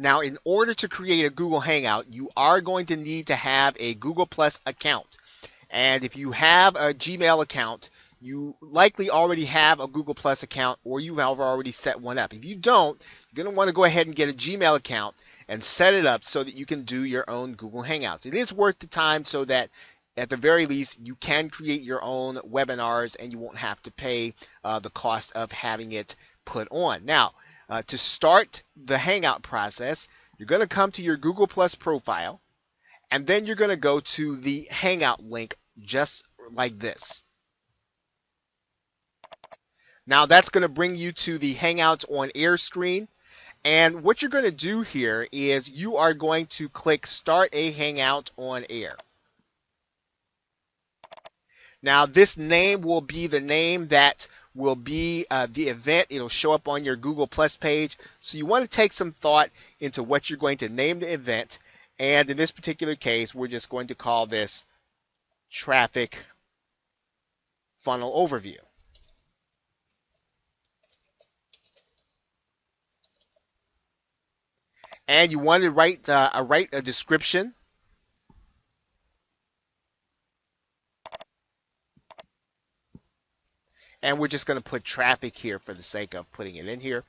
Now, in order to create a Google Hangout, you are going to need to have a Google Plus account. And if you have a Gmail account, you likely already have a Google Plus account or you have already set one up. If you don't, you're going to want to go ahead and get a Gmail account and set it up so that you can do your own Google Hangouts. It is worth the time so that at the very least you can create your own webinars and you won't have to pay the cost of having it put on. Now, to start the Hangout process, you're going to come to your Google Plus profile, and then you're going to go to the Hangout link just like this. Now that's going to bring you to the Hangouts on Air screen. And what you're going to do here is you are going to click Start a Hangout on Air. Now this name will be the name that will be the event. It'll show up on your Google Plus page. So you want to take some thought into what you're going to name the event. And in this particular case, we're just going to call this Traffic Funnel Overview. And you want to write a description. And we're just going to put traffic here for the sake of putting it in here.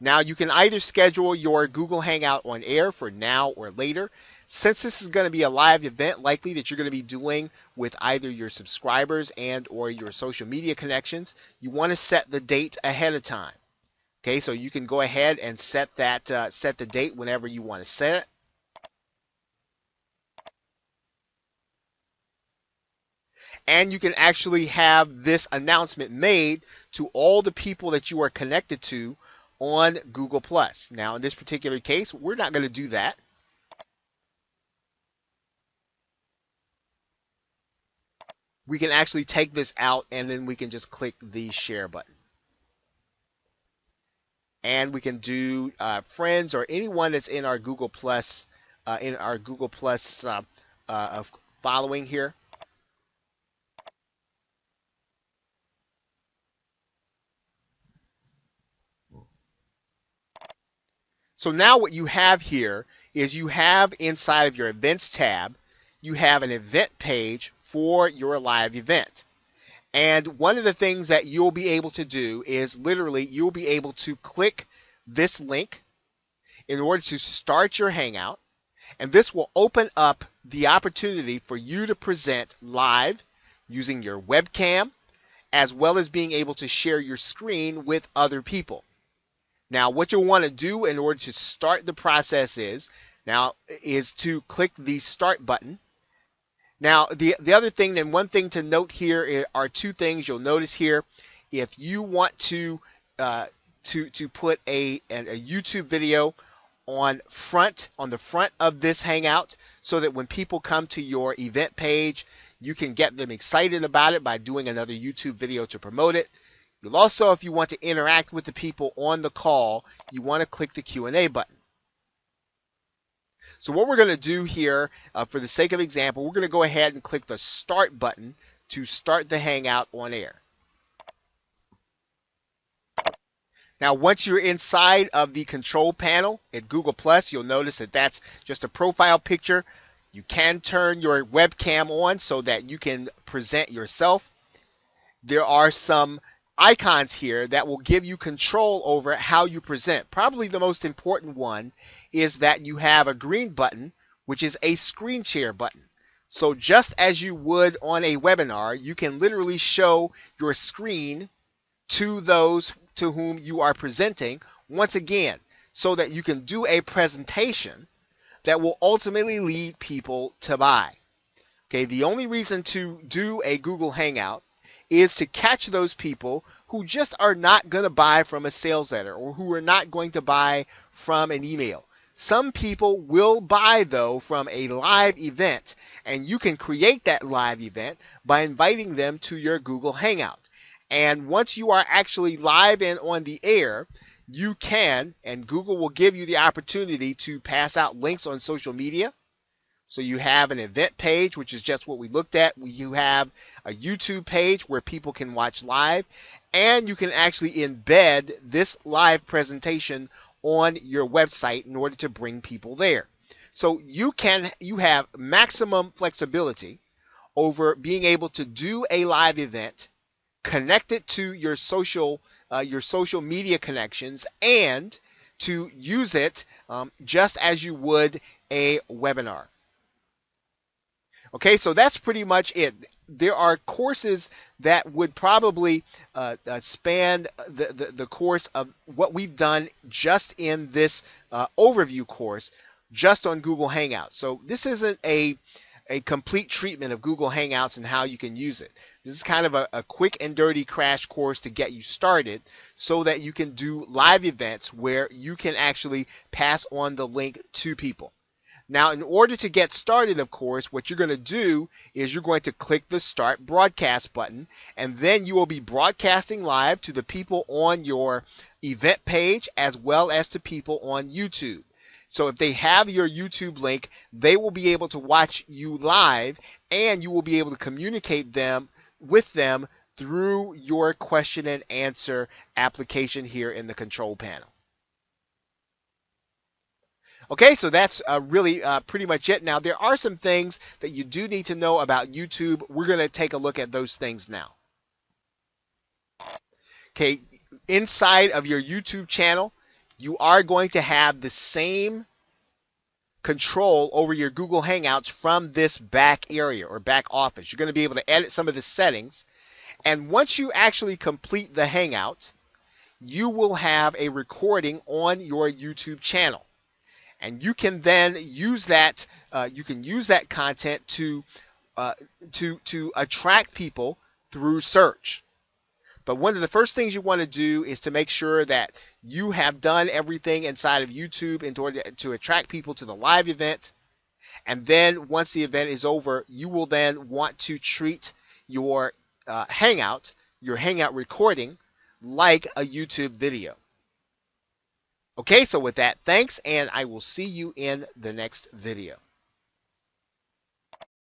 Now you can either schedule your Google Hangout on Air for now or later. Since this is going to be a live event likely that you're going to be doing with either your subscribers and or your social media connections, you want to set the date ahead of time. Okay, so you can go ahead and set the date whenever you want to set it. And you can actually have this announcement made to all the people that you are connected to on Google Plus. Now, in this particular case, we're not going to do that. We can actually take this out and then we can just click the share button. And we can do friends or anyone that's in our Google Plus following here. So now what you have here is you have inside of your events tab, you have an event page for your live event. And one of the things that you'll be able to do is literally you'll be able to click this link in order to start your Hangout. And this will open up the opportunity for you to present live using your webcam, as well as being able to share your screen with other people. Now, what you'll want to do in order to start the process is to click the Start button. Now, the other thing, and one thing to note here are two things you'll notice here. If you want to put a YouTube video on the front of this Hangout, so that when people come to your event page, you can get them excited about it by doing another YouTube video to promote it. You'll also, if you want to interact with the people on the call, you want to click the Q&A button. So what we're going to do here, for the sake of example, we're going to go ahead and click the Start button to start the Hangout on Air. Now, once you're inside of the control panel at Google+, you'll notice that that's just a profile picture. You can turn your webcam on so that you can present yourself. There are some icons here that will give you control over how you present. Probably the most important one is that you have a green button, which is a screen share button. So just as you would on a webinar, you can literally show your screen to those to whom you are presenting, once again, so that you can do a presentation that will ultimately lead people to buy. Okay, the only reason to do a Google Hangout is to catch those people who just are not going to buy from a sales letter or who are not going to buy from an email. Some people will buy, though, from a live event, and you can create that live event by inviting them to your Google Hangout. And once you are actually live and on the air, you can, and Google will give you the opportunity to pass out links on social media, So you have an event page, which is just what we looked at. You have a YouTube page where people can watch live, and you can actually embed this live presentation on your website in order to bring people there. So you have maximum flexibility over being able to do a live event, connect it to your social media connections, and to use it just as you would a webinar. Okay, so that's pretty much it. There are courses that would probably span the course of what we've done just in this overview course, just on Google Hangouts. So this isn't a complete treatment of Google Hangouts and how you can use it. This is kind of a quick and dirty crash course to get you started so that you can do live events where you can actually pass on the link to people. Now, in order to get started, of course, what you're going to do is you're going to click the Start Broadcast button, and then you will be broadcasting live to the people on your event page as well as to people on YouTube. So if they have your YouTube link, they will be able to watch you live, and you will be able to communicate with them through your question and answer application here in the control panel. Okay, so that's really pretty much it. Now, there are some things that you do need to know about YouTube. We're going to take a look at those things now. Okay, inside of your YouTube channel, you are going to have the same control over your Google Hangouts from this back area or back office. You're going to be able to edit some of the settings. And once you actually complete the Hangout, you will have a recording on your YouTube channel. And you can then use that. You can use that content to attract people through search. But one of the first things you want to do is to make sure that you have done everything inside of YouTube in order to attract people to the live event. And then once the event is over, you will then want to treat your Hangout recording, like a YouTube video. Okay, so with that, thanks, and I will see you in the next video.